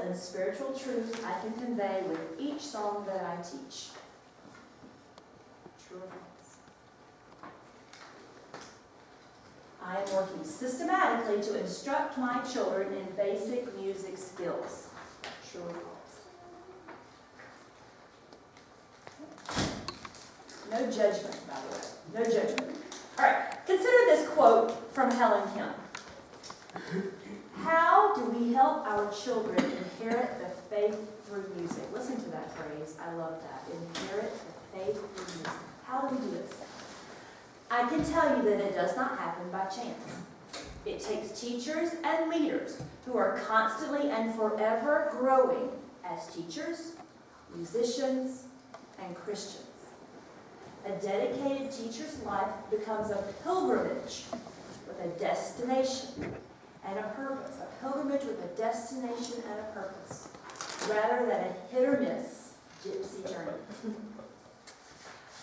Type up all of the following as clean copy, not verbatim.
and spiritual truths I can convey with each song that I teach. True or false? I am working systematically to instruct my children in basic music skills. True or false? No judgment, by the way. No judgment. All right, consider this quote from Helen Kim. How do we help our children inherit the faith through music? Listen to that phrase. I love that. Inherit the faith through music. How do we do this? I can tell you that it does not happen by chance. It takes teachers and leaders who are constantly and forever growing as teachers, musicians, and Christians. A dedicated teacher's life becomes a pilgrimage with a destination and a purpose. A pilgrimage with a destination and a purpose, rather than a hit or miss gypsy journey.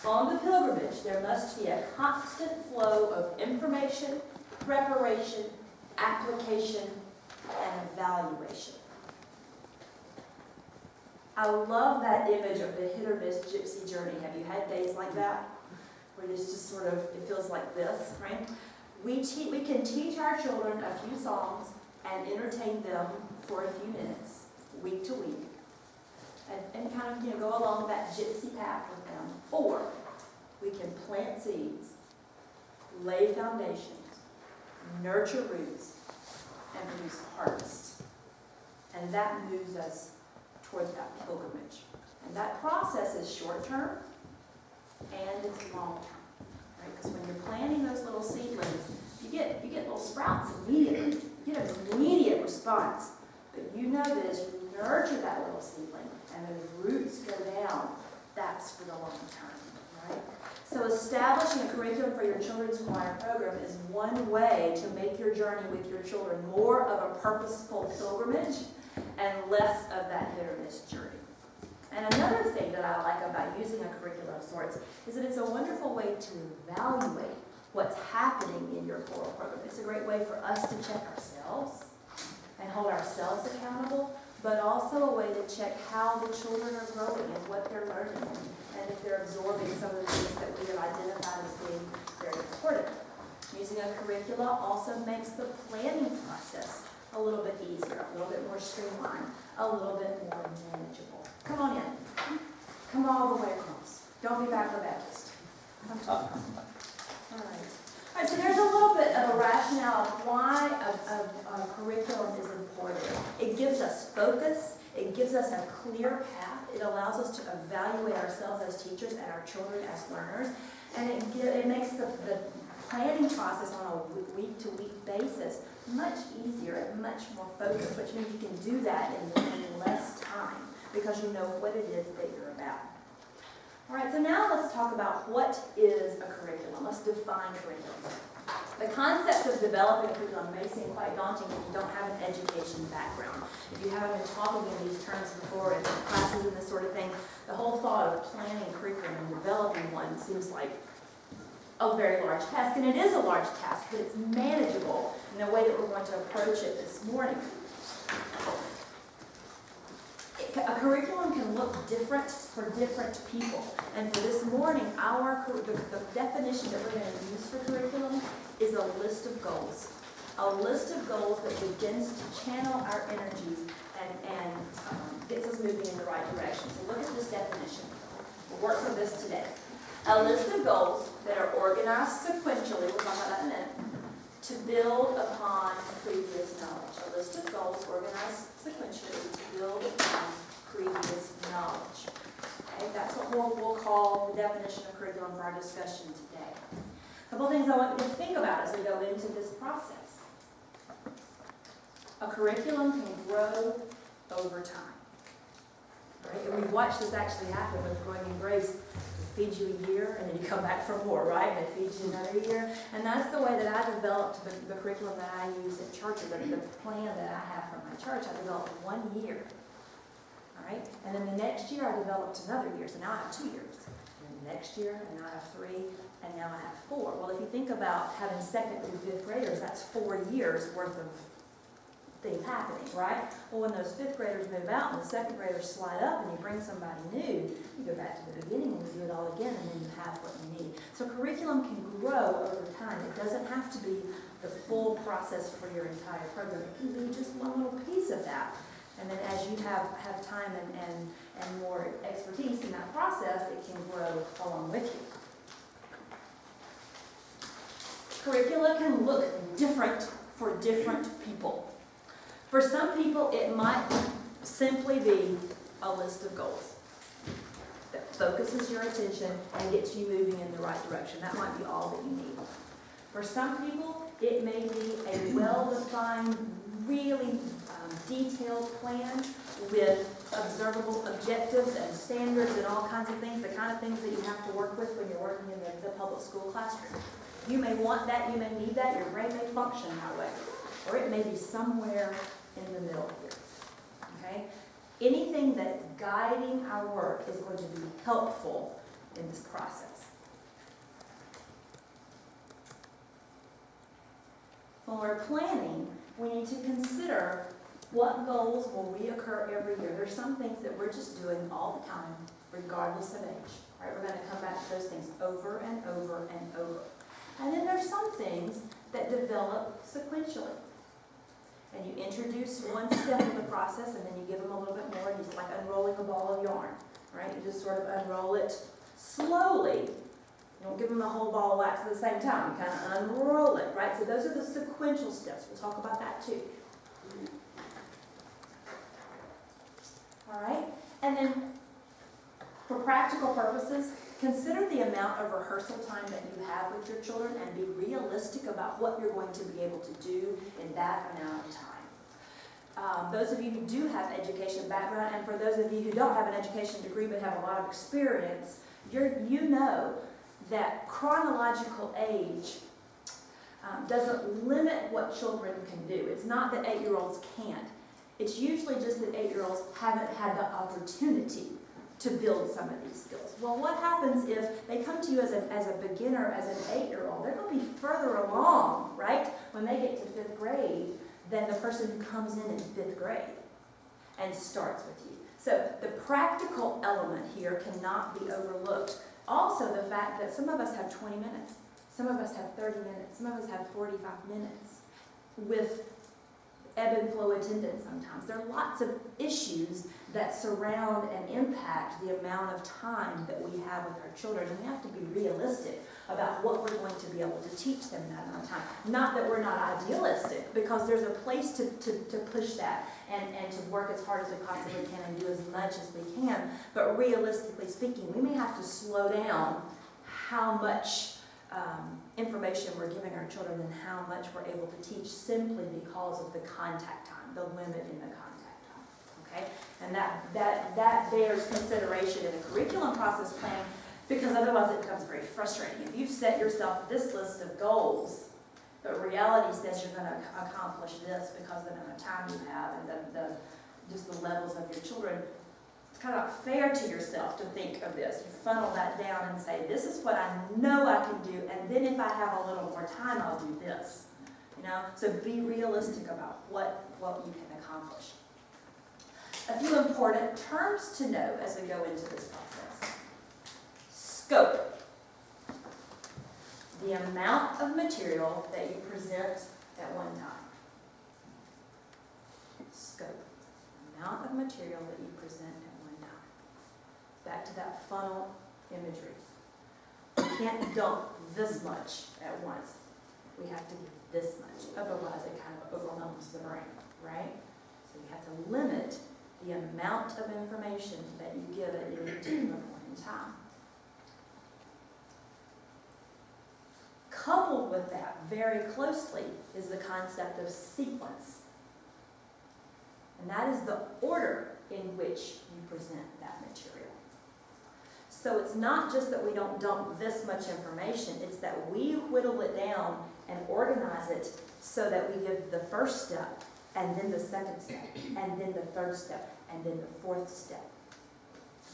On the pilgrimage, there must be a constant flow of information, preparation, application, and evaluation. I love that image of the hit or miss gypsy journey. Have you had days like that? Where it's just sort of, it feels like this, right? We can teach our children a few songs and entertain them for a few minutes, week to week, and kind of go along that gypsy path with them. Or we can plant seeds, lay foundations, nurture roots, and produce harvest. And that moves us towards that pilgrimage. And that process is short-term and it's long-term. Right? Because when you're planting those little seedlings, you get little sprouts immediately. You get an immediate response. But you know that as you nurture that little seedling and those roots go down, that's for the long term. Right? So establishing a curriculum for your children's choir program is one way to make your journey with your children more of a purposeful pilgrimage and less of that hit or miss journey. And another thing that I like about using a curriculum of sorts is that it's a wonderful way to evaluate what's happening in your choral program. It's a great way for us to check ourselves and hold ourselves accountable, but also a way to check how the children are growing and what they're learning and if they're absorbing some of the things that we have identified as being very important. Using a curricula also makes the planning process a little bit easier, a little bit more streamlined, a little bit more manageable. Come on in. Come all the way across. Don't be Baptist Baptist. All right, so there's a little bit of a rationale of why a curriculum is important. It gives us focus. It gives us a clear path. It allows us to evaluate ourselves as teachers and our children as learners. And it makes the planning process on a week-to-week basis much easier and much more focused, which means you can do that in less time because you know what it is that you're about. All right, so now let's talk about what is a curriculum. Let's define curriculum. The concept of developing a curriculum may seem quite daunting if you don't have an education background. If you haven't been talking in these terms before in classes and this sort of thing, the whole thought of planning a curriculum and developing one seems like a very large task, and it is a large task, but it's manageable in the way that we're going to approach it this morning. A curriculum can look different for different people, and for this morning, the definition that we're going to use for curriculum is a list of goals. A list of goals that begins to channel our energies and gets us moving in the right direction. So look at this definition. We'll work from this today. A list of goals that are organized sequentially, we'll talk about that in a minute, to build upon previous knowledge. A list of goals organized sequentially to build upon previous knowledge. Okay, that's what we'll call the definition of curriculum for our discussion today. A couple things I want you to think about as we go into this process. A curriculum can grow over time. Right? And we've watched this actually happen with Growing in Grace. Feeds you a year, and then you come back for more, right? And it feeds you another year. And that's the way that I developed the curriculum that I use at church, or the plan that I have for my church. I developed 1 year, all right? And then the next year, I developed another year. So now I have 2 years. And the next year, and now I have 3, and now I have 4. Well, if you think about having 2nd through 5th graders, that's 4 years worth of things happening, right? Well, when those fifth graders move out and the second graders slide up and you bring somebody new, you go back to the beginning and you do it all again, and then you have what you need. So curriculum can grow over time. It doesn't have to be the full process for your entire program. It can be just one little piece of that. And then as you have time and more expertise in that process, it can grow along with you. Curricula can look different for different people. For some people, it might simply be a list of goals that focuses your attention and gets you moving in the right direction. That might be all that you need. For some people, it may be a well-defined, really detailed plan with observable objectives and standards and all kinds of things, the kind of things that you have to work with when you're working in the public school classroom. You may want that, you may need that, your brain may function that way. Or it may be somewhere in the middle here, okay? Anything that's guiding our work is going to be helpful in this process. When we're planning, we need to consider what goals will reoccur every year. There's some things that we're just doing all the time, regardless of age, right? We're going to come back to those things over and over and over. And then there's some things that develop sequentially. And you introduce one step of the process, and then you give them a little bit more, and it's like unrolling a ball of yarn, right? You just sort of unroll it slowly. You don't give them the whole ball of wax at the same time. You kind of unroll it, right? So those are the sequential steps. We'll talk about that too. All right? And then, for practical purposes, consider the amount of rehearsal time that you have with your children and be realistic about what you're going to be able to do in that amount of time. Those of you who do have education background, and for those of you who don't have an education degree but have a lot of experience, you know that chronological age doesn't limit what children can do. It's not that 8-year-olds can't. It's usually just that 8-year-olds haven't had the opportunity to build some of these skills. Well, what happens if they come to you as a beginner, as an 8-year-old? They're going to be further along, right, when they get to 5th grade than the person who comes in 5th grade and starts with you. So the practical element here cannot be overlooked. Also, the fact that some of us have 20 minutes, some of us have 30 minutes, some of us have 45 minutes with ebb and flow attendance sometimes. There are lots of issues that surround and impact the amount of time that we have with our children, and we have to be realistic about what we're going to be able to teach them in that amount of time. Not that we're not idealistic, because there's a place to push that and to work as hard as we possibly can and do as much as we can, but realistically speaking, we may have to slow down how much information we're giving our children and how much we're able to teach simply because of the contact time, the limit in the contact time, okay? And that bears consideration in the curriculum process plan, because otherwise it becomes very frustrating. If you've set yourself this list of goals, but reality says you're going to accomplish this because of the amount of time you have and just the levels of your children, it's kind of not fair to yourself to think of this. You funnel that down and say, this is what I know I can do, and then if I have a little more time, I'll do this. You know? So be realistic about what you can accomplish. A few important terms to know as we go into this process. Scope. The amount of material that you present at one time. Scope. The amount of material that you present at one time. Back to that funnel imagery. We can't dump this much at once. We have to give this much. Otherwise, it kind of overwhelms the brain, right? So you have to limit the amount of information that you give at any particular point in time. Coupled with that very closely is the concept of sequence. And that is the order in which you present that material. So it's not just that we don't dump this much information, it's that we whittle it down and organize it so that we give the first step, and then the second step, and then the third step, and then the fourth step.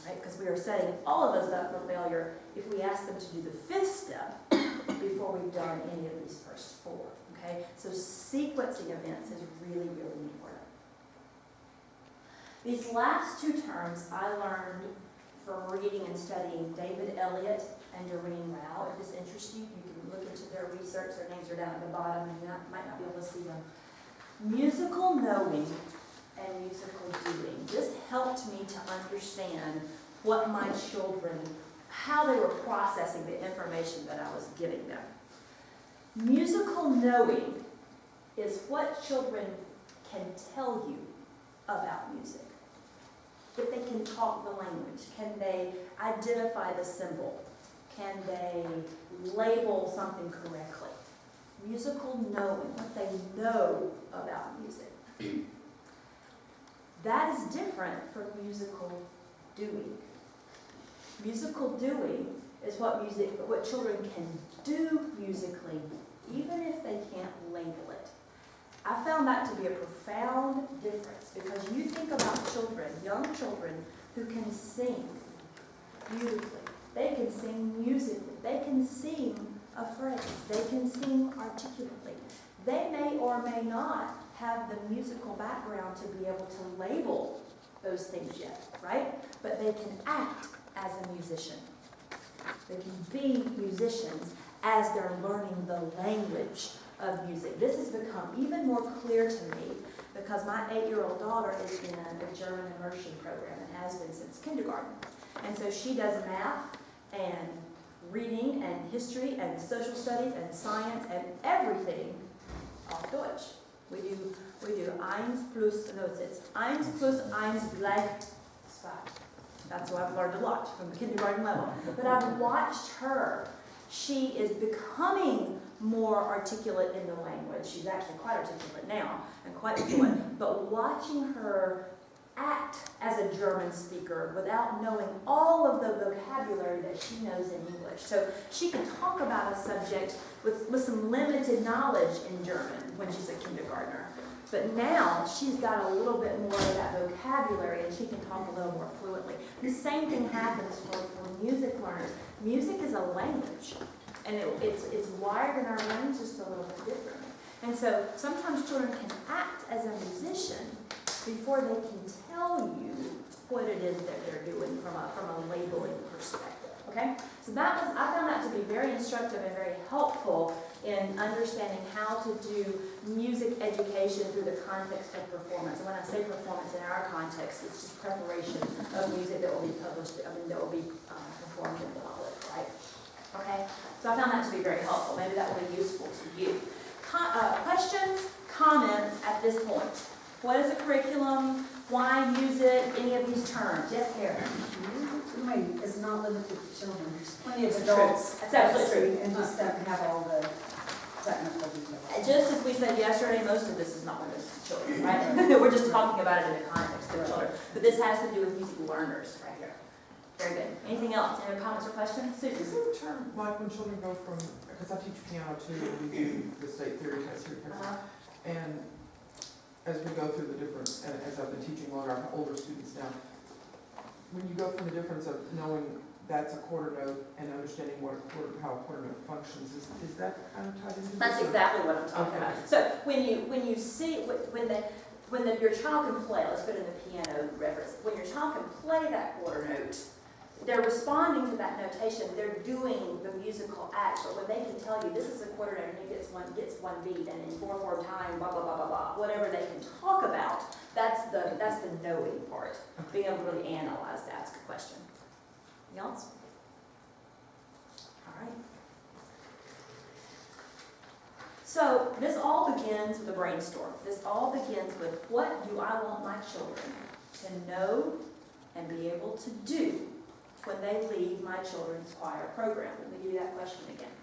Right? Because we are setting all of us up for failure if we ask them to do the 5th step before we've done any of these first four, okay? So sequencing events is really, really important. These last two terms I learned from reading and studying David Elliott and Doreen Rao. If this interests you, you can look into their research. Their names are down at the bottom, and you might not be able to see them. Musical knowing and musical doing. This helped me to understand what my children, how they were processing the information that I was giving them. Musical knowing is what children can tell you about music. If they can talk the language, can they identify the symbol? Can they label something correctly? Musical knowing, what they know about music. That is different from musical doing. Musical doing is what children can do musically, even if they can't label it. I found that to be a profound difference, because you think about children, young children, who can sing beautifully. They can sing musically. They can sing a phrase. They can sing articulately. They may or may not have the musical background to be able to label those things yet, right? But they can act as a musician. They can be musicians as they're learning the language of music. This has become even more clear to me because my 8-year-old daughter is in a German immersion program and has been since kindergarten. And so she does math and reading and history and social studies and science and everything auf Deutsch. We do eins plus, no, it's eins plus eins gleich zwei. That's what I've learned a lot from the kindergarten level. But I've watched her. She is becoming more articulate in the language. She's actually quite articulate now and quite fluent. But watching her act as a German speaker without knowing all of the vocabulary that she knows in English. So she can talk about a subject with some limited knowledge in German when she's a kindergartner. But now she's got a little bit more of that vocabulary and she can talk a little more fluently. The same thing happens for music learners. Music is a language, and it's wired in our brains just a little bit differently. And so sometimes children can act as a musician before they can tell you what it is that they're doing from a labeling perspective. Okay? So I found that to be very instructive and very helpful in understanding how to do music education through the context of performance. And when I say performance in our context, it's just preparation of music that will be published, that will be performed in public, right? Okay? So I found that to be very helpful. Maybe that will be useful to you. Questions, comments at this point? What is a curriculum? Why use it? Any of these terms? Yes, Karen? Music is not limited to children. There's plenty of That's adults. true. That's absolutely true. And just don't have all the technical details. Just as we said yesterday, most of this is not limited to children, right? We're just talking about it in the context of children. But this has to do with music learners right here. Very good. Anything else? Any other comments or questions? Susan? Is there a term, like when children go from, because I teach piano too, and we do the state theory test here, and as we go through the different, and as I've been teaching our older students now, when you go from the difference of knowing that's a quarter note and understanding how a quarter note functions, is that kind of tied into this? That's exactly what I'm talking about. So when you see, your child can play, let's put in the piano reference, when your child can play that quarter note, they're responding to that notation, they're doing the musical act, but when they can tell you this is a quarter note and it gets one beat and in 4/4 time, blah, blah, blah, blah, blah, whatever they can talk about, that's the knowing part. Being able to really analyze that's a good question. Anything else? All right. So this all begins with a brainstorm. This all begins with what do I want my children to know and be able to do when they leave my children's choir program? Let me give you that question again.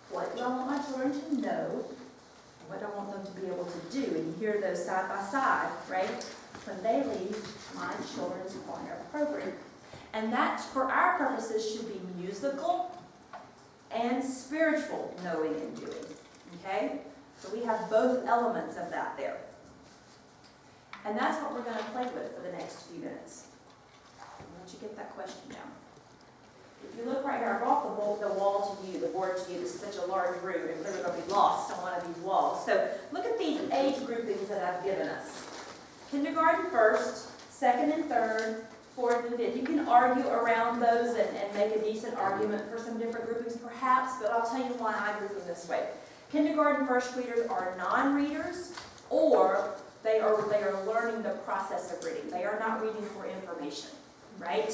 What do I want my children to know? What do I want them to be able to do? And you hear those side by side, right? When they leave my children's choir program. And that, for our purposes, should be musical and spiritual knowing and doing. Okay? So we have both elements of that there. And that's what we're going to play with for the next few minutes. Why don't you get that question down? If you look right here, I brought the wall to you, the board to you. This is such a large room, and clearly they'll be lost on one of these walls. So look at these age groupings that I've given us. Kindergarten first, second and third, fourth and fifth. You can argue around those and make a decent argument for some different groupings perhaps, but I'll tell you why I group them this way. Kindergarten first graders are non-readers, or they are learning the process of reading. They are not reading for information, right?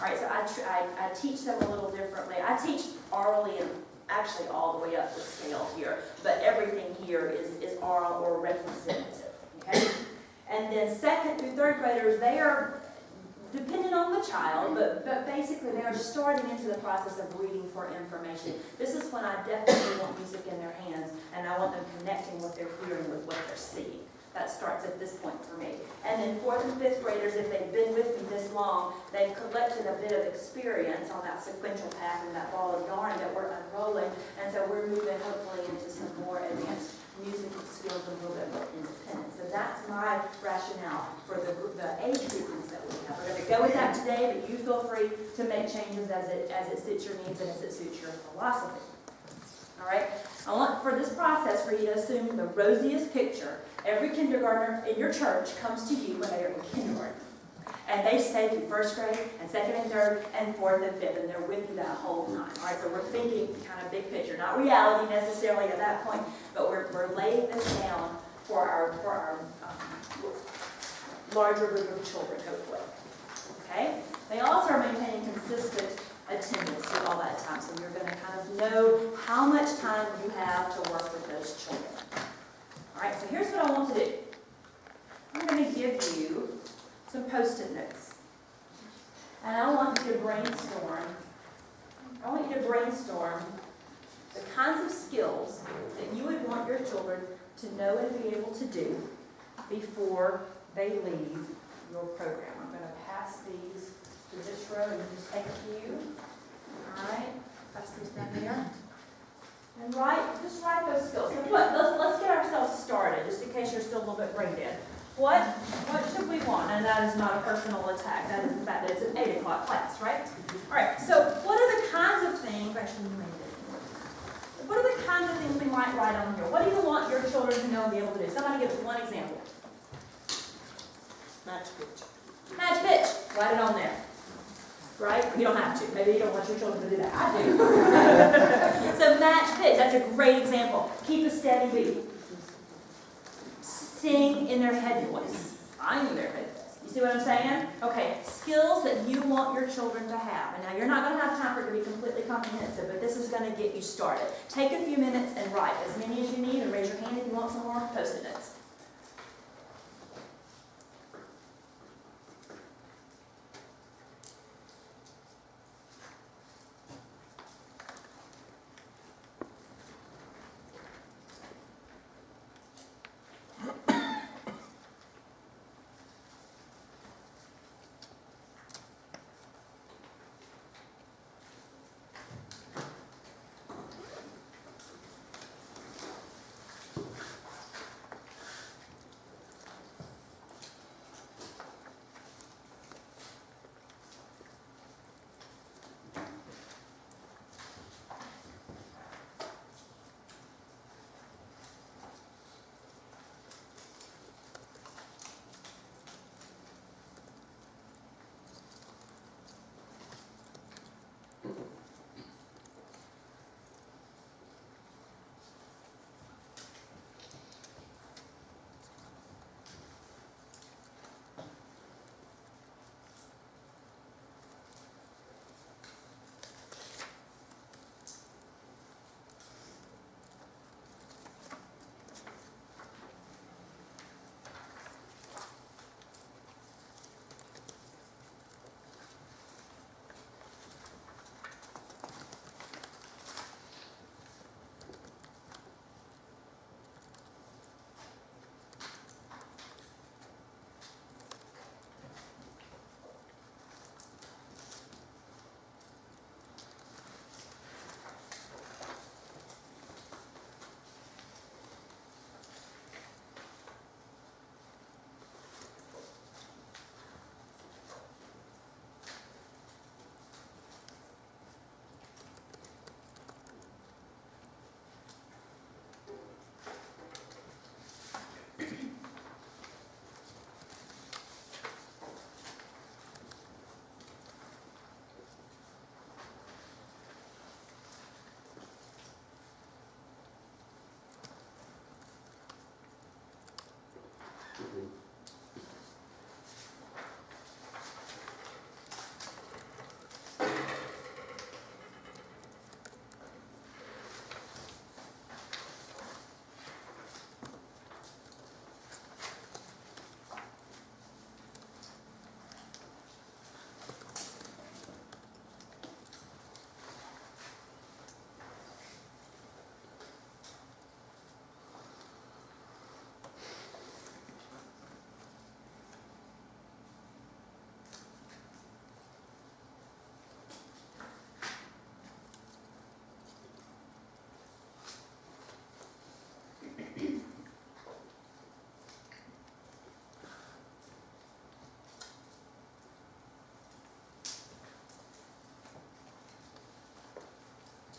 All right, so I teach them a little differently. I teach orally and actually all the way up the scale here, but everything here is oral or representative, okay? And then second through third graders, they are depending on the child, but basically they are starting into the process of reading for information. This is when I definitely want music in their hands, and I want them connecting what they're hearing with what they're seeing. That starts at this point for me. And then fourth and fifth graders, if they've been with me this long, they've collected a bit of experience on that sequential path and that ball of yarn that we're unrolling, and so we're moving hopefully into some more advanced musical skills and a little bit more independence. So that's my rationale for the age groupings that we have. We're going to go with that today, but you feel free to make changes as it suits your needs and as it suits your philosophy. All right? I want for this process for you to assume the rosiest picture. Every kindergartner in your church comes to you when they are in kindergarten. And they stay through first grade and second and third and fourth and fifth, and they're with you that whole time. All right, so we're thinking kind of big picture, not reality necessarily at that point, but we're laying this down for our larger group of children, hopefully. Okay? They also are maintaining consistent attendance through all that time, so you're going to kind of know how much time you have to work with those children. All right, so here's what I want to do. I'm going to give you some Post-it notes. And I want you to brainstorm. The kinds of skills that you would want your children to know and be able to do before they leave your program. I'm going to pass these to this row and you just take a few. All right, pass these down there. And just write those skills. So let's get ourselves started, just in case you're still a little bit brain dead. What should we want? And that is not a personal attack. That is the fact that it's an 8 o'clock class, right? All right, so what are the kinds of things, actually you made it. What are the kinds of things we might write on here? What do you want your children to know and be able to do? Somebody give us one example. Match pitch. Match pitch. Write it on there. Right? You don't have to. Maybe you don't want your children to do that. I do. So match pitch, that's a great example. Keep a steady beat. Sing in their head voice. Find their head voice. You see what I'm saying? Okay, skills that you want your children to have. And now you're not going to have time for it to be completely comprehensive, but this is going to get you started. Take a few minutes and write as many as you need, and raise your hand if you want some more Post-it notes.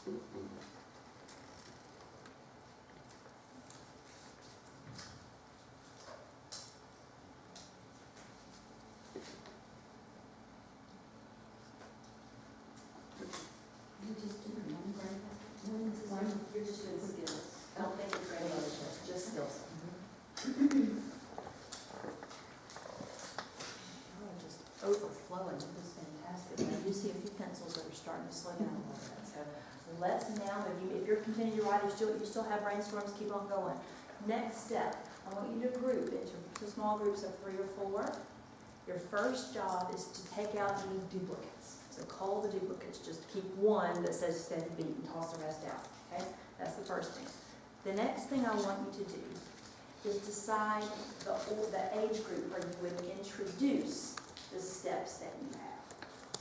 You just do it, right? You're just doing skills. I don't think it's ready, just skills. Just overflowing, this is fantastic. I do see a few pencils that are starting to slow down a little bit, so let's now, if you're continuing to write, you still have brainstorms, keep on going. Next step, I want you to group into small groups of 3 or 4. Your first job is to take out any duplicates. So call the duplicates, just keep one that says steady beat and toss the rest out, okay? That's the first thing. The next thing I want you to do is decide the age group where you would introduce the steps that you have.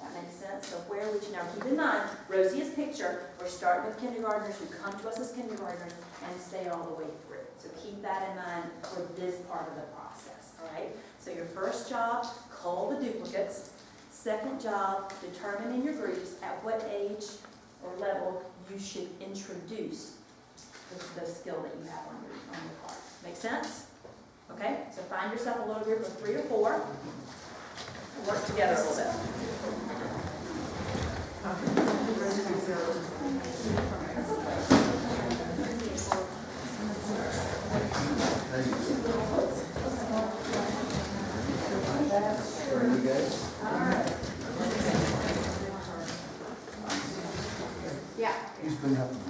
That makes sense? So where would you, now keep in mind, Rosie's picture, we're starting with kindergartners who come to us as kindergartners and stay all the way through. So keep that in mind for this part of the process, all right? So your first job, call the duplicates. Second job, determine in your groups at what age or level you should introduce the skill that you have on your card. Make sense? Okay, so find yourself a little group of 3 or 4 and work together a little bit. Ready, guys? Yeah. He's been helping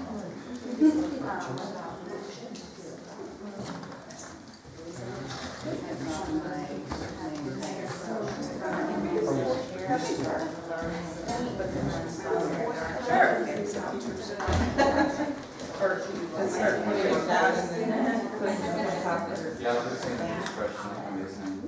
Yeah, I was just saying the expression, I'm listening.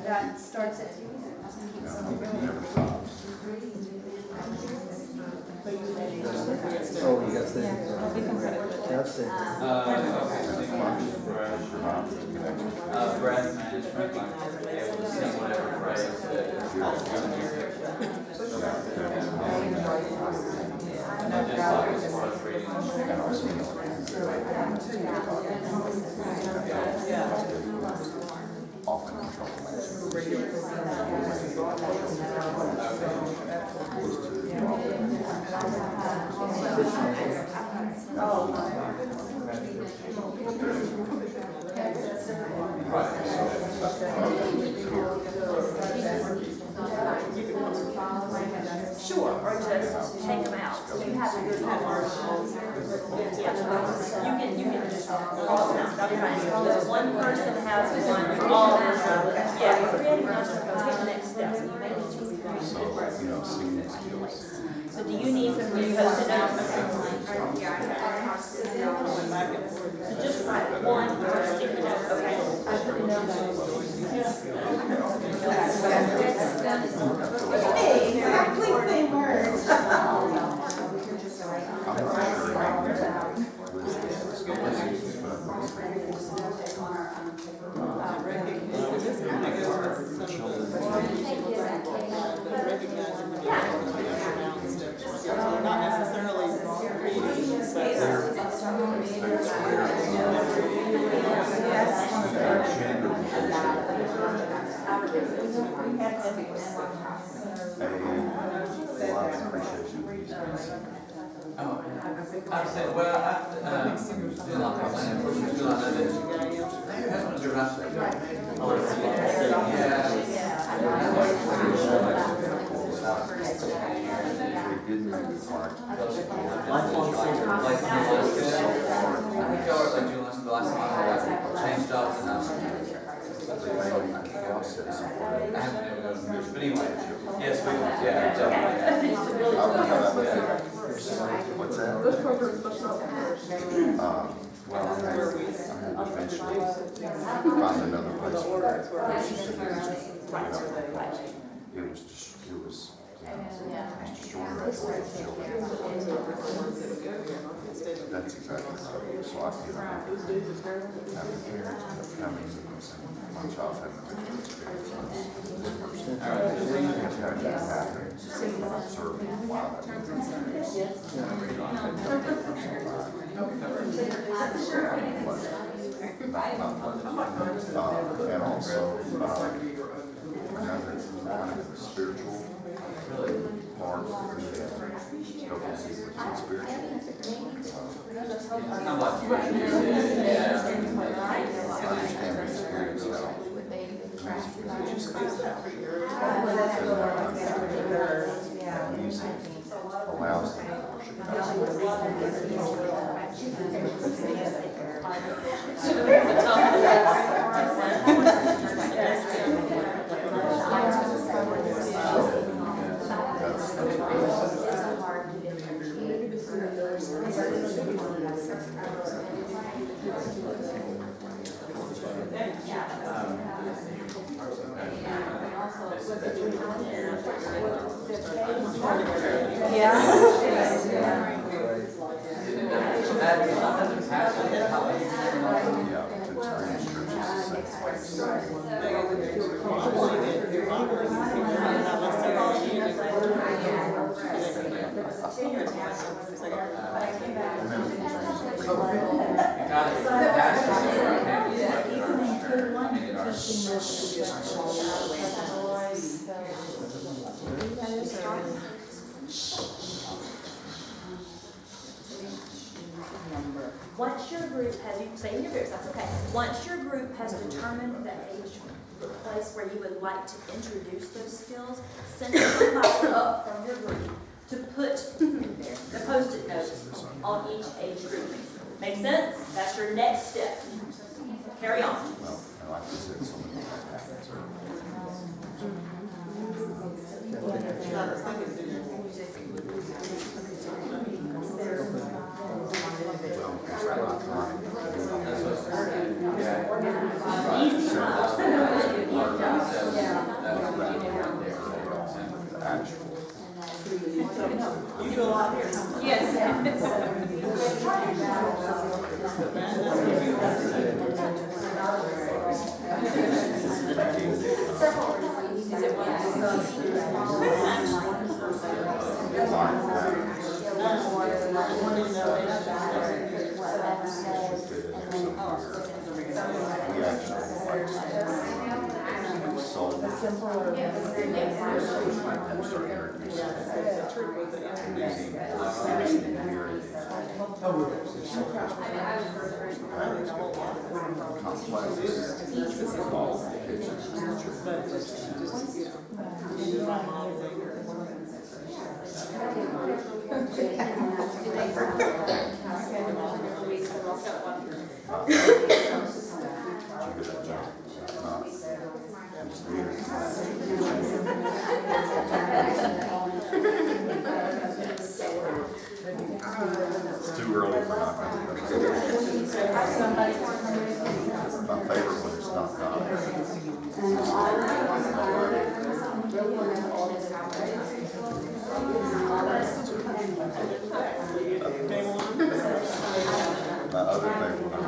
That starts at 2. Oh, you got that? That's it. Breath management, like be able to sing whatever phrase that calls to the music. And then just like as far as reading. Sure, or just take them out. So you have a good you can just cross them out. That'll be fine. If one person has one, all yeah, creating those, take the next step. So you make it easy. So do you need some new post-it notes? So just write one sticky note, okay? Hey, please say words. Not necessarily reading, Oh, I said, well, I, do like my plan, for sure, do like that. That's what you're right. I think y'all were like doing this the last time, I change jobs and Yeah, definitely. What's that? Those programs must not be finished. Well, I had eventually find another place where she said it was just, it was just, it was destroying our children. That's exactly right. So I feel like having parents coming and saying, my child had a good experience with this person. It's got to happen. Observe why and also another spiritual part of spiritual. Kind of like spiritual, yeah. I understand the experience now. Music allows them to worship Once your group has, you say in your groups, that's okay. Once your group has determined the age, the place where you would like to introduce those skills, send somebody up from your group to put the Post-it notes on each age group. Make sense? That's your next step. Carry on. Well, and like I said, so many You do a lot here. It's too early for my favorite one is not my other favorite one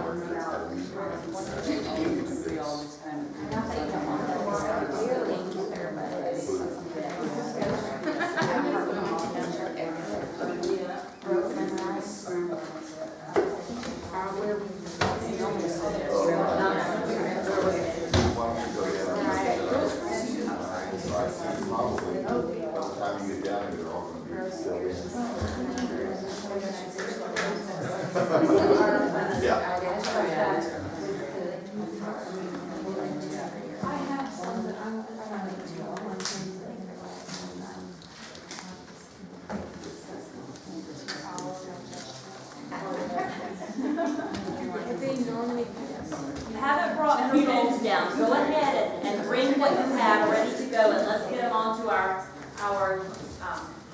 You haven't brought your goals down. Go ahead and bring what you have ready to go, and let's get them onto our our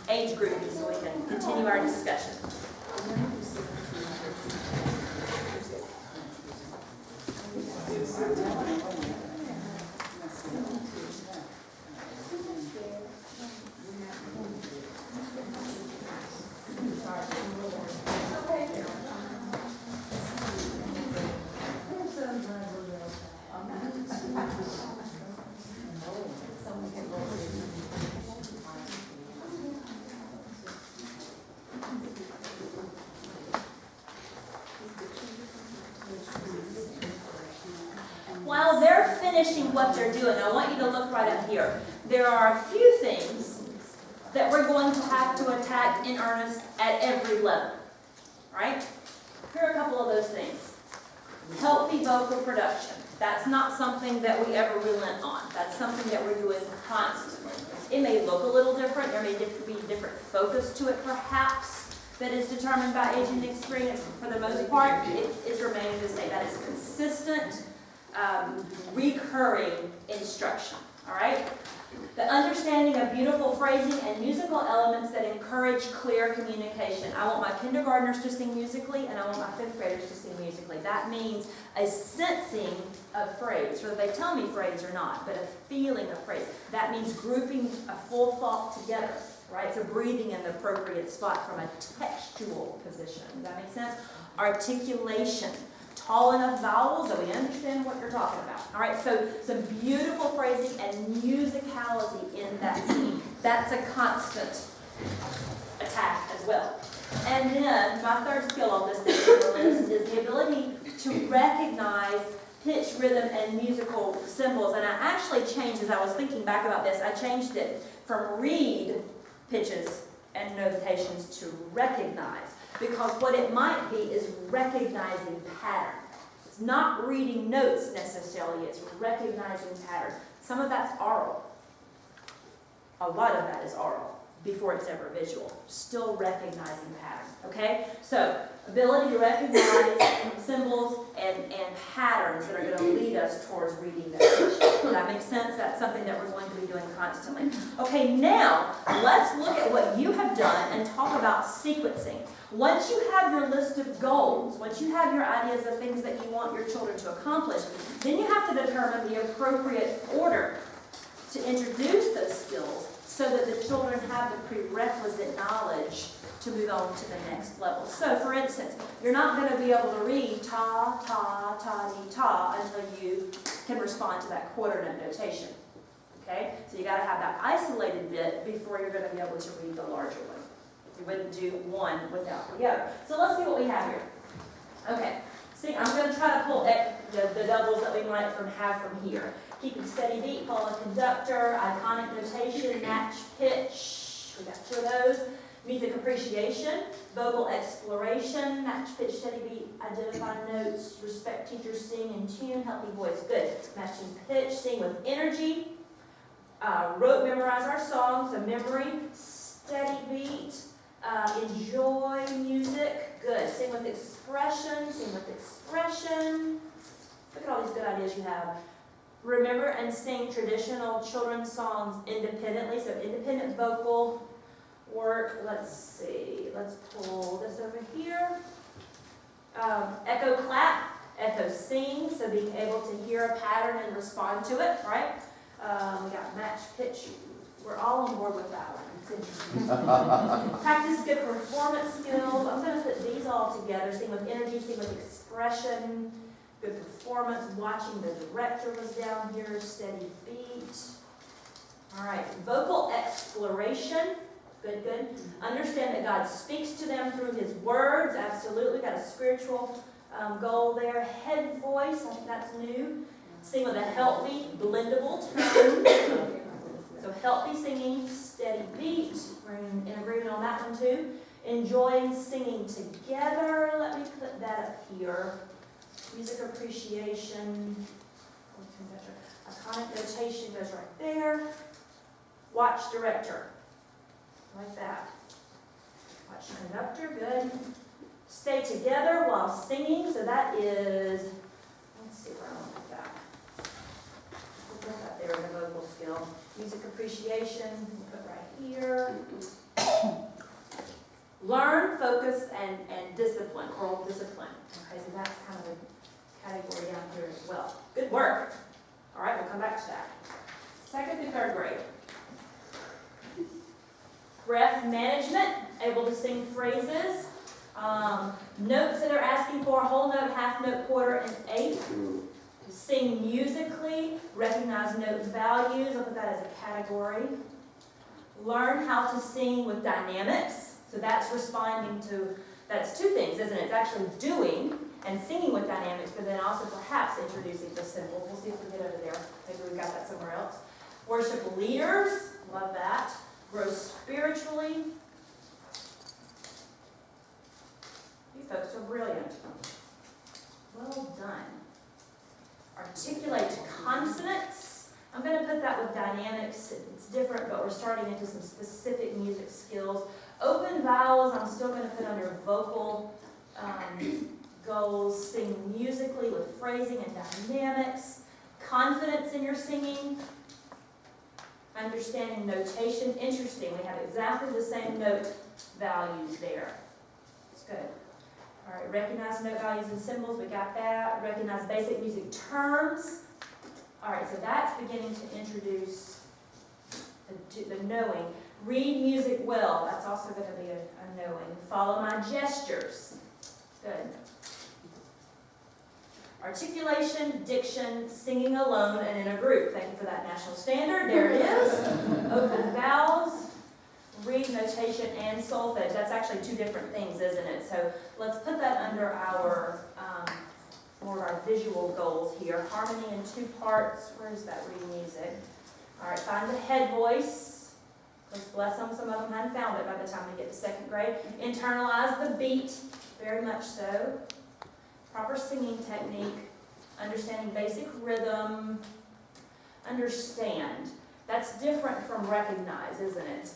age grouping so we can continue our discussion. While they're finishing what they're doing, I want you to look right up here. There are a few things that we're going to have to attack in earnest at every level, right? Here are a couple of those things. Healthy vocal production. That's not something that we ever relent on. That's something that we're doing constantly. It may look a little different. There may be a different focus to it, perhaps, that is determined by age and experience. For the most part, it is remaining the same. That is consistent, recurring instruction, all right? The understanding of beautiful phrasing and musical elements that encourage clear communication. I want my kindergartners to sing musically, and I want my fifth graders to sing musically. That means a sensing of phrase, whether they tell me phrase or not, but a feeling of phrase. That means grouping a full thought together, right? So breathing in the appropriate spot from a textual position. Does that make sense? Articulation. Tall enough vowels that we understand what you're talking about. All right, so some beautiful phrasing and musicality in that scene. That's a constant attack as well. And then my third skill on this particular list is the ability to recognize pitch, rhythm, and musical symbols. And I actually changed, as I was thinking back about this, I changed it from read pitches and notations to recognize. Because what it might be is recognizing pattern. It's not reading notes necessarily, it's recognizing pattern. Some of that's oral. A lot of that is oral before it's ever visual. Still recognizing pattern, okay? So, ability to recognize symbols and patterns that are going to lead us towards reading notation. Does that make sense? That's something that we're going to be doing constantly. Okay, now, let's look at what you have done and talk about sequencing. Once you have your list of goals, once you have your ideas of things that you want your children to accomplish, then you have to determine the appropriate order to introduce those skills so that the children have the prerequisite knowledge to move on to the next level. So, for instance, you're not going to be able to read ta, ta, ta, dee, ta until you can respond to that quarter note notation. Okay? So you got to have that isolated bit before you're going to be able to read the larger one. You wouldn't do one without the other. So let's see what we have here. Okay, see, I'm going to try to pull the doubles that we might have from here. Keeping steady beat, follow conductor, iconic notation, match pitch. We got two of those. Music appreciation, vocal exploration, match pitch, steady beat, identify notes, respect teachers, sing in tune, healthy voice. Good. Matching pitch, sing with energy. Memorize our songs, a memory, steady beat. Enjoy music. Good. Sing with expression. Sing with expression. Look at all these good ideas you have. Remember and sing traditional children's songs independently. So independent vocal work. Let's see. Let's pull this over here. Echo clap. Echo sing. So being able to hear a pattern and respond to it. Right? We got match pitch. We're all on board with that one. Practice good performance skills. I'm going to put these all together. Sing with energy, sing with expression, good performance. Watching the director was down here, steady beat. All right, vocal exploration. Good, good. Understand that God speaks to them through His words. Absolutely, got a spiritual goal there. Head voice, I think that's new. Sing with a healthy, blendable tone. So healthy singing, steady beat. We're in agreement on that one too. Enjoying singing together. Let me put that up here. Music appreciation. Iconic notation goes right there. Watch director. Like that. Watch conductor. Good. Stay together while singing. So that is, let's see where I want to put that. We'll put that there in the vocal skill. Music appreciation, we'll put right Learn, focus, and discipline, choral discipline. Okay, so that's kind of a category down here as well. Good work. All right, we'll come back to that. 2nd to 3rd grade. Breath management, able to sing phrases. Notes that are asking for, whole note, half note, quarter, and eighth. Sing musically, recognize note values, I'll put that as a category. Learn how to sing with dynamics, so that's responding to, that's two things, isn't it? It's actually doing and singing with dynamics, but then also perhaps introducing the symbols. We'll see if we get over there. Maybe we've got that somewhere else. Worship leaders, love that. Grow spiritually. You folks are brilliant. Well done. Articulate consonants. I'm going to put that with dynamics. It's different, but we're starting into some specific music skills. Open vowels, I'm still going to put under vocal goals. Sing musically with phrasing and dynamics. Confidence in your singing. Understanding notation. Interesting, we have exactly the same note values there. It's good. All right, recognize note values and symbols, we got that. Recognize basic music terms. All right, so that's beginning to introduce the knowing. Read music well, that's also going to be a knowing. Follow my gestures. Good. Articulation, diction, singing alone and in a group. Thank you for that national standard. There it is. Open vowels, read notation, and solfege. That's actually two different things, isn't it? So let's put that under our more of our visual goals here. Harmony in 2 parts. Where is that? Read music. All right, find the head voice. Let's bless them. Some of them hadn't found it by the time we get to 2nd grade. Internalize the beat. Very much so. Proper singing technique, understanding basic rhythm, understand. That's different from recognize, isn't it?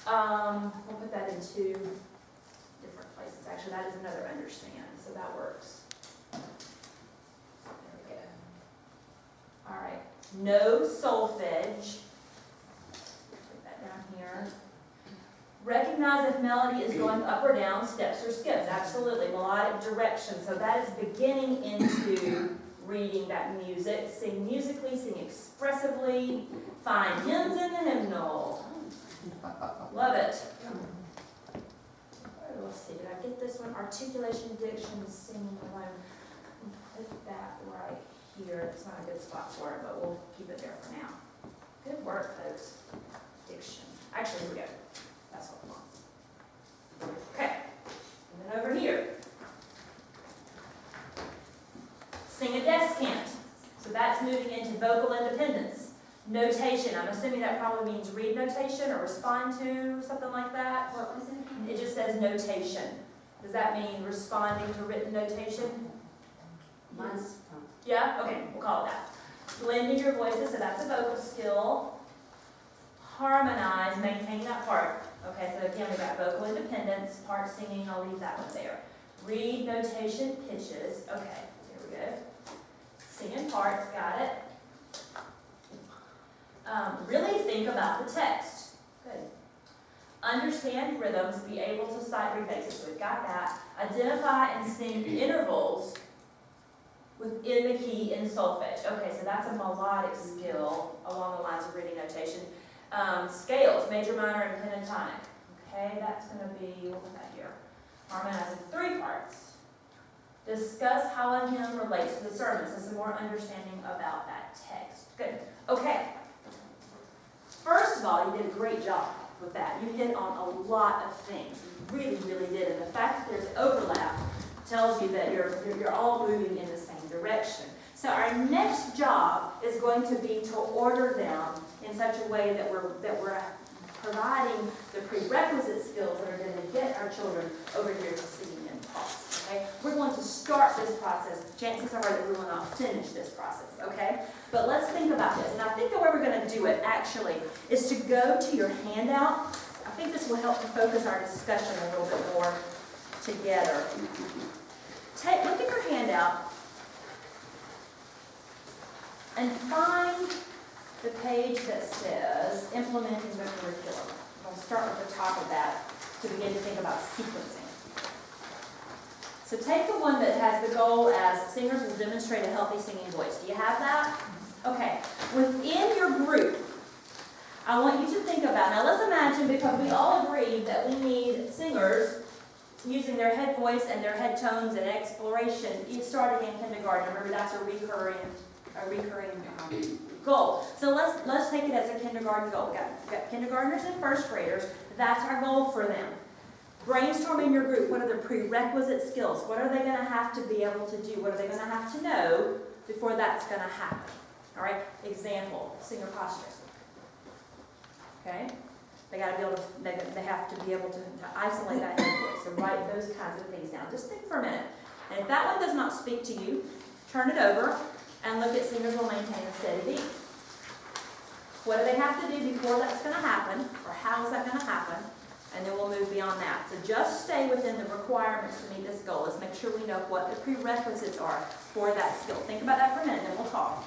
We'll put that in 2 different places. Actually, that is another understand, so that works. There we go. All right, no solfege. Put that down here. Recognize if melody is going up or down, steps or skips. Absolutely, melodic direction. So that is beginning into reading that music. Sing musically, sing expressively. Find hymns in the hymnal. Love it. Let's see, did I get this one? Articulation, diction, singing alone. Put that right here. It's not a good spot for it, but we'll keep it there for now. Good work, folks. Diction. Actually, here we go. That's what we want. Okay, and then over here. Sing a descant. So that's moving into vocal independence. Notation, I'm assuming that probably means read notation or respond to, something like that. What was it? It just says notation. Does that mean responding to written notation? Mine's, Yeah? Okay, we'll call it that. Blending your voices, so that's a vocal skill. Harmonize, maintain that part. Okay, so again, we got vocal independence, part singing, I'll leave that one there. Read notation, pitches. Okay, here we go. Sing in parts, got it. Really think about the text. Good. Understand rhythms, be able to cite rebases. So we've got that. Identify and sing intervals within the key in solfege. Okay, so that's a melodic skill along the lines of reading notation. Scales, major, minor, and pentatonic. Okay, that's going to be, we'll put that here. Harmonizing 3 parts. Discuss how a hymn relates to the sermon. So some more understanding about that text. Good. Okay. First of all, you did a great job with that. You hit on a lot of things. You really, really did. And the fact that there's overlap tells you that you're all moving in the same direction. So our next job is going to be to order them in such a way that we're providing the prerequisite skills that are going to get our children over here to singing in parts. Okay? We're going to start this process. Chances are that we will not finish this process. Okay? But let's think about this. And I think the way we're going to do it actually is to go to your handout. I think this will help to focus our discussion a little bit more together. Look at your handout and find the page that says implementing the curriculum. I'll start with the top of that. to begin to think about sequencing. So take the one that has the goal as singers will demonstrate a healthy singing voice. Do you have that? Okay. Within your group, I want you to think about, now let's imagine, because we all agree that we need singers using their head voice and their head tones and exploration, starting in kindergarten. Remember, that's a recurring goal. So let's take it as a kindergarten goal. We've got kindergartners and first graders. That's our goal for them. Brainstorm in your group. What are the prerequisite skills? What are they going to have to be able to do? What are they going to have to know before that's going to happen? All right. Example: singer posture. Okay. They got to be able to. They have to be able to isolate that head voice. So write those kinds of things down. Just think for a minute. And if that one does not speak to you, turn it over and look at singers will maintain a steady beat. What do they have to do before that's going to happen, or how is that going to happen? And then we'll move beyond that. So just stay within the requirements to meet this goal. Let's make sure we know what the prerequisites are for that skill. Think about that for a minute, and then we'll talk.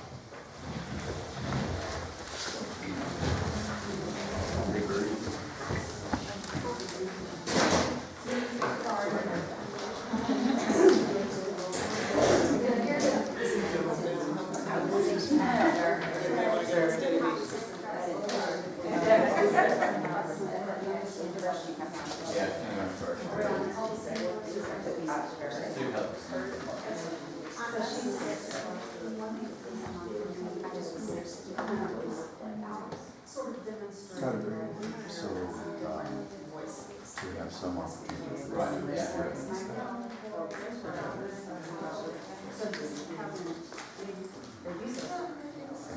Yeah, kindergarten first. Two helps. So, we have some opportunity to write Yeah.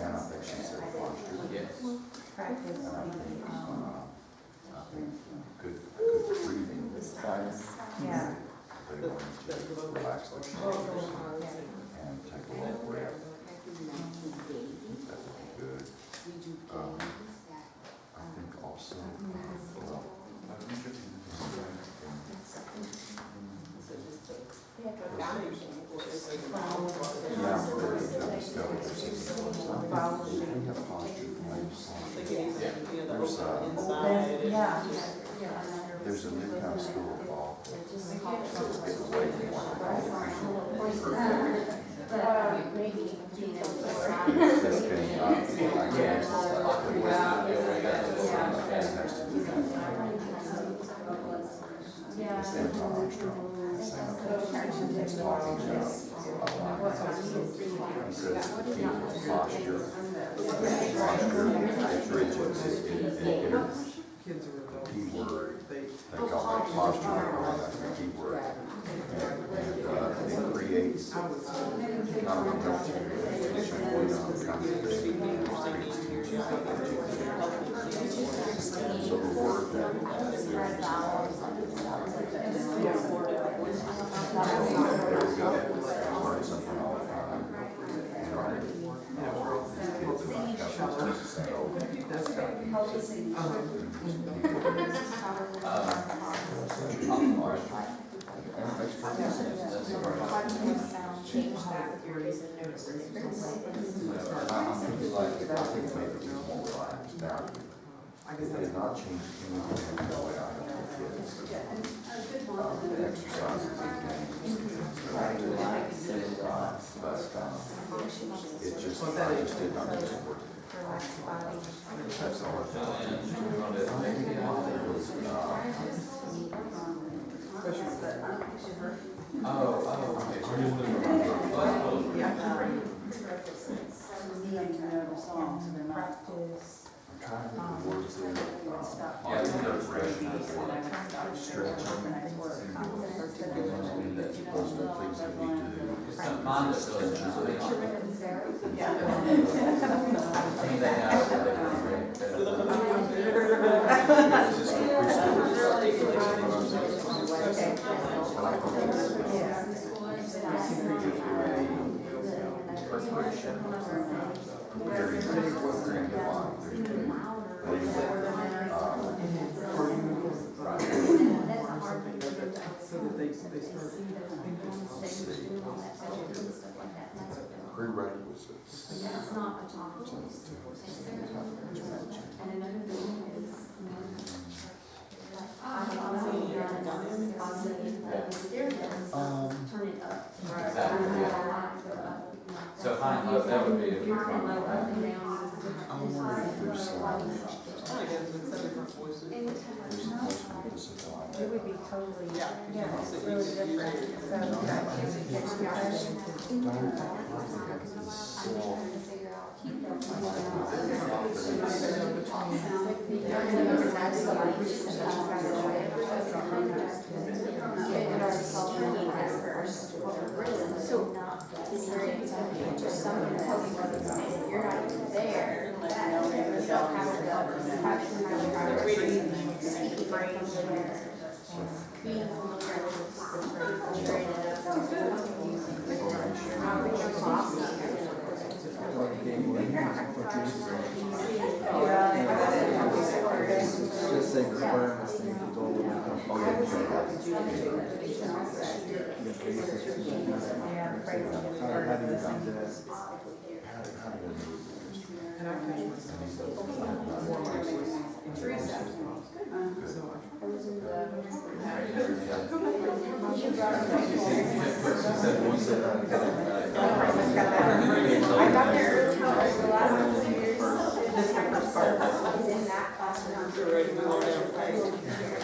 and I think she said posture. Yes. And I think good breathing. Yeah. They want to relax their shoulders and take a long breath. That would be good. I think also, well, yeah, we have posture there's a new kind of school involved. So it's getting away from what they call this can, Kids are adults. keyword, They they call it posture, that's the keyword. And it creates I would say, not a military education, so the word I guess It that's did not change anything in the way I help the kids. The exercises but it just, I just did not use the word. That's all. I'm trying to think of words there. Those are the things that we do. Mine is really so that they start thinking. Prerequisites. Turn it up. Exactly, yeah. So high and low, that would be a good one. I wonder if there's some, It would be totally, it's really different. Just say the square, And I catch myself more my voice. So I got there early the last 2 years. This is my first part. Is in that classroom.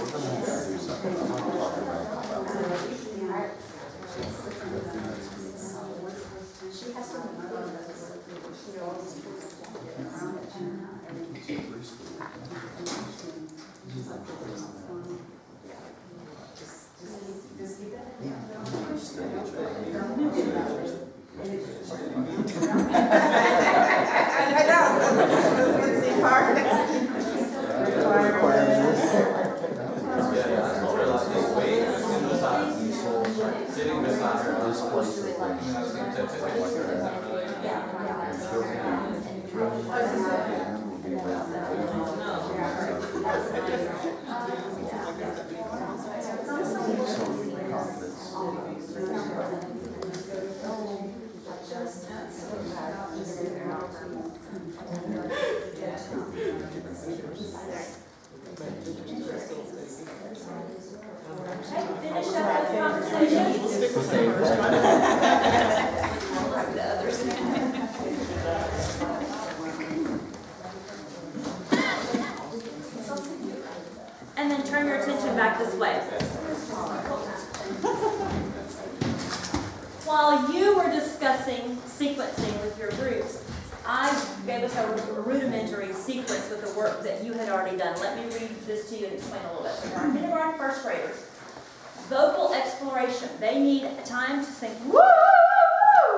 we're gonna do something, I'm gonna talk about She has some. I know. It's the part. Yeah, I told her like this week, sitting beside her, I was like, this place. I mean, I was gonna touch it, like, it's not really. Finish up the conversation. The others. And then turn your attention back this way. While you were discussing sequencing with your groups, I gave us a rudimentary sequence with the work that you had already done. Let me read this to you and explain a little bit. So for our kindergarten first graders, vocal exploration. They need time to sing woo,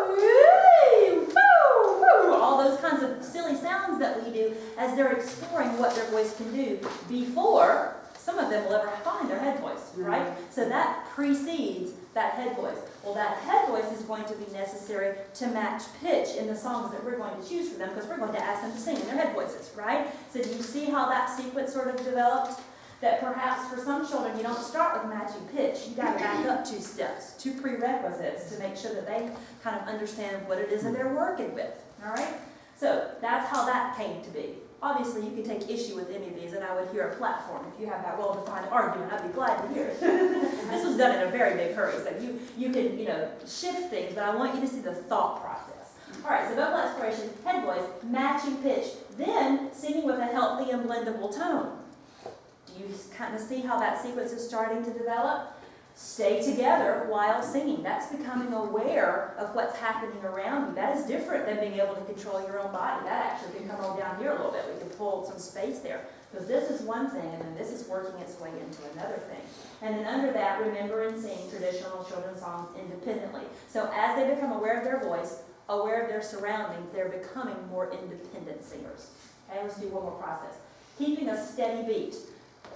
woo, woo, all those kinds of silly sounds that we do as they're exploring what their voice can do before some of them will ever find their head voice, right? So that precedes that head voice. Well, that head voice is going to be necessary to match pitch in the songs that we're going to choose for them, because we're going to ask them to sing in their head voices, right? So do you see how that sequence sort of developed? That perhaps for some children you don't start with matching pitch. You got to back up 2 steps, 2 prerequisites to make sure that they kind of understand what it is that they're working with, all right? So that's how that came to be. Obviously, you can take issue with any of these, and I would hear a platform. If you have that well-defined argument, I'd be glad to hear it. This was done in a very big hurry, so you can, shift things, but I want you to see the thought process. All right, so vocal exploration, head voice, matching pitch, then singing with a healthy and blendable tone. Do you kind of see how that sequence is starting to develop? Stay together while singing. That's becoming aware of what's happening around you. That is different than being able to control your own body. That actually can come on down here a little bit. We can pull some space there. Because this is one thing, and then this is working its way into another thing. And then under that, remember and sing traditional children's songs independently. So as they become aware of their voice, aware of their surroundings, they're becoming more independent singers. Okay, let's do one more process. Keeping a steady beat.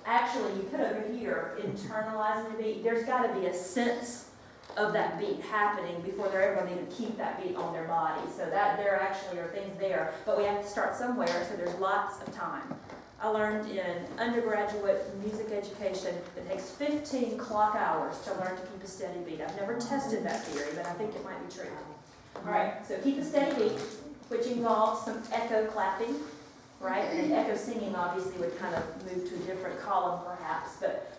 Actually, you put over here, internalizing the beat. There's got to be a sense of that beat happening before they're ever going to keep that beat on their body. So that there actually are things there, but we have to start somewhere, so there's lots of time. I learned in undergraduate music education, it takes 15 clock hours to learn to keep a steady beat. I've never tested that theory, but I think it might be true. All right, so keep a steady beat, which involves some echo clapping. Right? And echo singing obviously would kind of move to a different column perhaps, but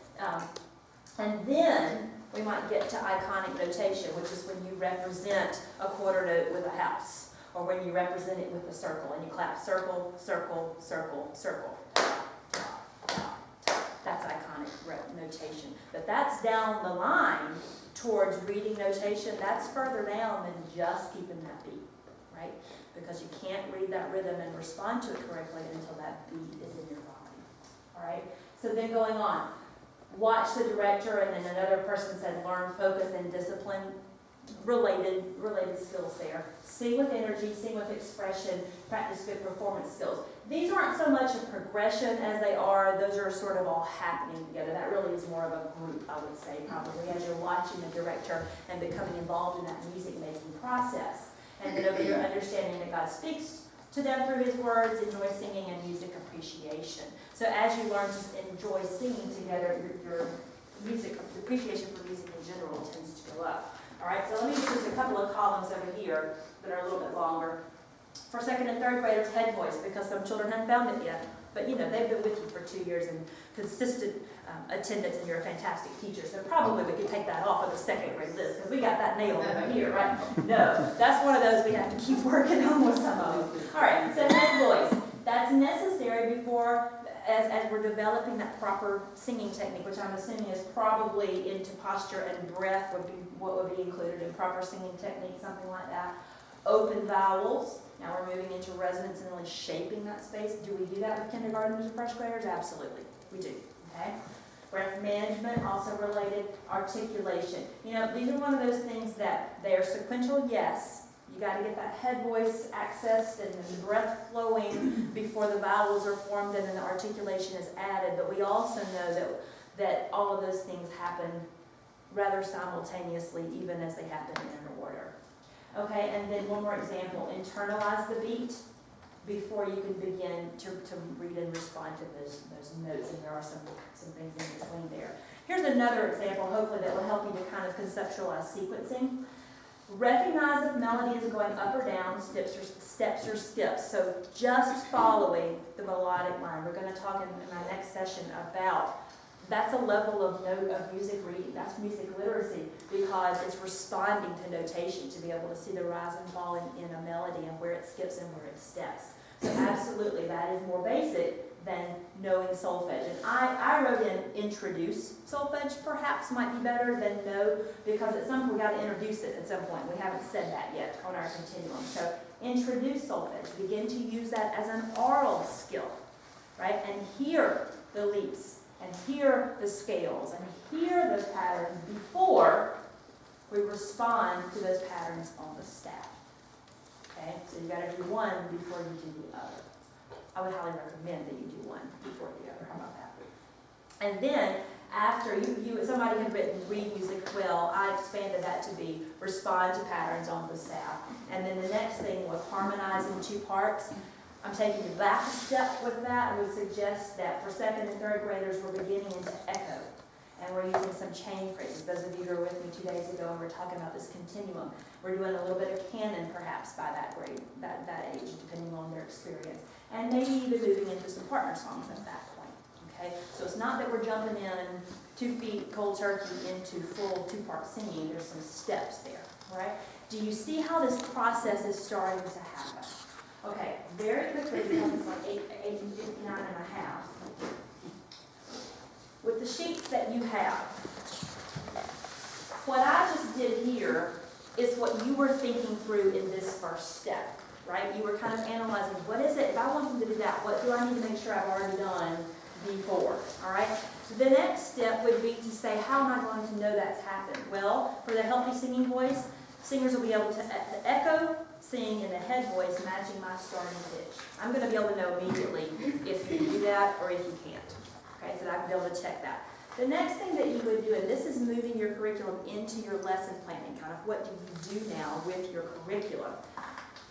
And then we might get to iconic notation, which is when you represent a quarter note with a house, or when you represent it with a circle, and you clap circle, circle, circle, circle. That's iconic notation. But that's down the line towards reading notation. That's further down than just keeping that beat, right? Because you can't read that rhythm and respond to it correctly until that beat is in your body. All right? So then going on, watch the director, and then another person said learn, focus, and discipline. Related skills there. Sing with energy, sing with expression, practice good performance skills. These aren't so much a progression as they are, those are sort of all happening together. That really is more of a group, I would say, probably, as you're watching the director and becoming involved in that music-making process. And then over here, understanding that God speaks to them through His words, enjoy singing, and music appreciation. So as you learn to enjoy singing together, your music appreciation for music in general tends to go up. All right, so let me just a couple of columns over here that are a little bit longer. For second and third graders, head voice, because some children haven't found it yet. But you know, they've been with you for 2 years and consistent attendance, and you're a fantastic teacher. So probably we could take that off of the second grade list, because we got that nailed over here, right? No, that's one of those we have to keep working on with some of them. All right, so head voice. That's necessary before, as we're developing that proper singing technique, which I'm assuming is probably into posture and breath would be what would be included in proper singing technique, something like that. Open vowels. Now we're moving into resonance and really shaping that space. Do we do that with kindergartners and first graders? Absolutely, we do. Okay. Breath management, also related. Articulation. You know, these are one of those things that they are sequential, yes. You got to get that head voice accessed and the breath flowing before the vowels are formed and then the articulation is added. But we also know that all of those things happen rather simultaneously, even as they happen in order. Okay, and then one more example. Internalize the beat before you can begin to read and respond to those notes. And there are some things in between there. Here's another example, hopefully, that will help you to kind of conceptualize sequencing. Recognize if melody is going up or down, steps or skips. So just following the melodic line. We're going to talk in my next session about that's a level of note of music reading. That's music literacy, because it's responding to notation to be able to see the rise and fall in a melody and where it skips and where it steps. So absolutely, that is more basic than knowing solfege. And I wrote in introduce solfege, perhaps might be better than know, because at some point we got to introduce it at some point. We haven't said that yet on our continuum. So introduce solfege. Begin to use that as an oral skill, right? And hear the leaps, and hear the scales, and hear those patterns before we respond to those patterns on the staff. Okay? So you got to do one before you do the other. I would highly recommend that you do one before the other. How about that? And then, after somebody had written read music well, I expanded that to be respond to patterns on the staff. And then the next thing was harmonize in 2 parts. I'm taking you back a step with that. I would suggest that for second and third graders, we're beginning into echo. And we're using some chain phrases. Those of you who were with me 2 days ago, and we're talking about this continuum. We're doing a little bit of canon, perhaps, by that grade, that age, depending on their experience. And maybe even moving into some partner songs at that point. Okay? So it's not that we're jumping in 2 feet cold turkey into full 2-part singing. There's some steps there. Right? Do you see how this process is starting to happen? Okay, very quickly, because it's like 8:59 and a half. With the sheets that you have, what I just did here is what you were thinking through in this first step, right? You were kind of analyzing, what is it, if I want them to do that, what do I need to make sure I've already done before, all right? So the next step would be to say, how am I going to know that's happened? Well, for the healthy singing voice, singers will be able to echo, sing in the head voice matching my starting pitch. I'm going to be able to know immediately if you do that or if you can't. Okay, so I can be able to check that. The next thing that you would do, and this is moving your curriculum into your lesson planning, kind of what do you do now with your curriculum?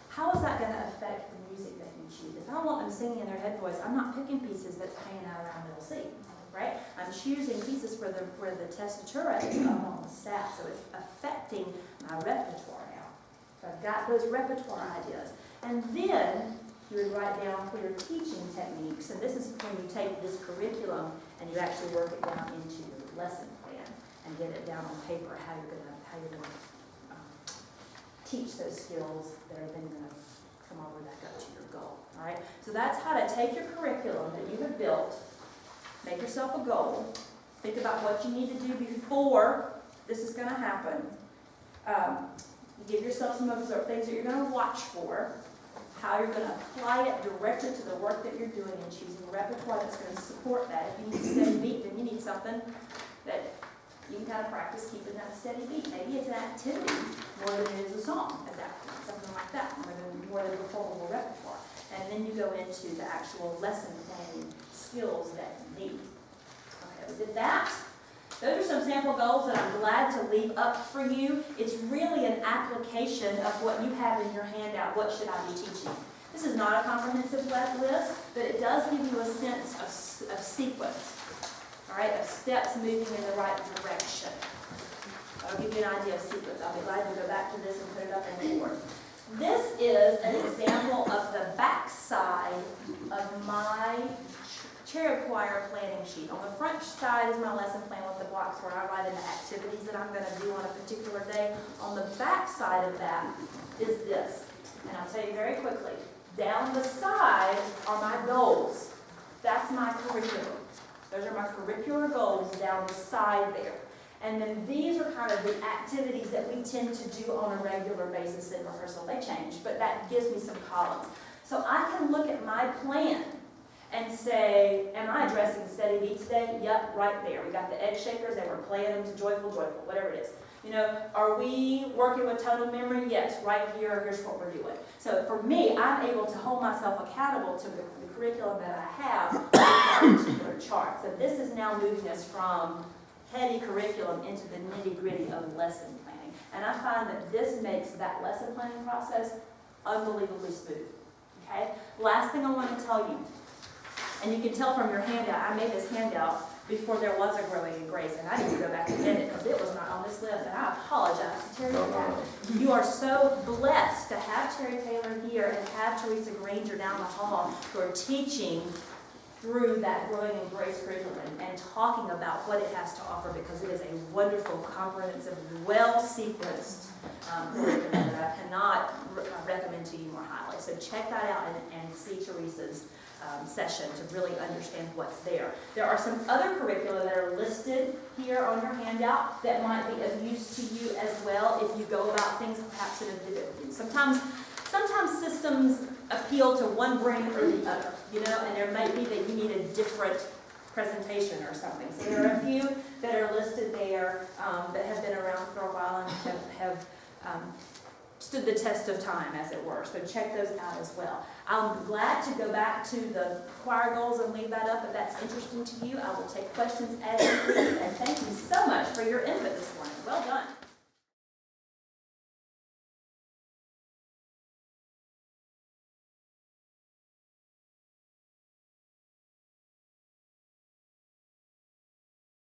How is that going to affect the music that you choose? If I want them singing in their head voice, I'm not picking pieces that's hanging out around middle C, right? I'm choosing pieces where the tessitura is up on the staff, so it's affecting my repertoire now. So I've got those repertoire ideas. And then you would write down for your teaching techniques, and this is when you take this curriculum and you actually work it down into your lesson plan and get it down on paper how you're gonna teach those skills that are then gonna come over back up to your goal. All right. So that's how to take your curriculum that you have built, make yourself a goal, think about what you need to do before this is going to happen. Give yourself some things that you're going to watch for, how you're going to apply it directly to the work that you're doing, and choosing a repertoire that's going to support that. If you need a steady beat, then you need something that you can kind of practice keeping that steady beat. Maybe it's an activity more than it is a song at that point, something like that, more than performable repertoire. And then you go into the actual lesson planning skills that you need. Okay, we did that. Those are some sample goals that I'm glad to leave up for you. It's really an application of what you have in your handout. What should I be teaching? This is not a comprehensive list, but it does give you a sense of sequence, all right, of steps moving in the right direction. I'll give you an idea of sequence. I'll be glad to go back to this and put it up in the board. This is an example of the back side of my cherry choir planning sheet. On the front side is my lesson plan with the blocks where I write in the activities that I'm going to do on a particular day. On the back side of that is this. And I'll tell you very quickly. Down the side are my goals. That's my curriculum. Those are my curricular goals down the side there. And then these are kind of the activities that we tend to do on a regular basis in rehearsal. They change, but that gives me some columns. So I can look at my plan and say, am I addressing steady beat today? Yep, right there. We got the egg shakers, they were playing them to joyful, joyful, whatever it is. You know, are we working with total memory? Yes, right here, here's what we're doing. So for me, I'm able to hold myself accountable to the curriculum that I have on that particular chart. So this is now moving us from heady curriculum into the nitty-gritty of lesson planning. And I find that this makes that lesson planning process unbelievably smooth. Okay? Last thing I want to tell you, and you can tell from your handout, I made this handout before there was a Growing in Grace, and I need to go back and get it because it was not on this list, and I apologize to Terry Taylor. You are so blessed to have Terry Taylor here and have Teresa Granger down the hall who are teaching through that Growing in Grace curriculum and talking about what it has to offer, because it is a wonderful, comprehensive, well-sequenced curriculum that I cannot recommend to you more highly. So check that out and see Teresa's session to really understand what's there. There are some other curricula that are listed here on your handout that might be of use to you as well if you go about things perhaps in a different. Sometimes systems appeal to one brain or the other, you know, and there might be that you need a different presentation or something. So there are a few that are listed there that have been around for a while and have stood the test of time, as it were. So check those out as well. I'm glad to go back to the choir goals and leave that up if that's interesting to you. I will take questions as you please, and thank you so much for your input this morning. Well done.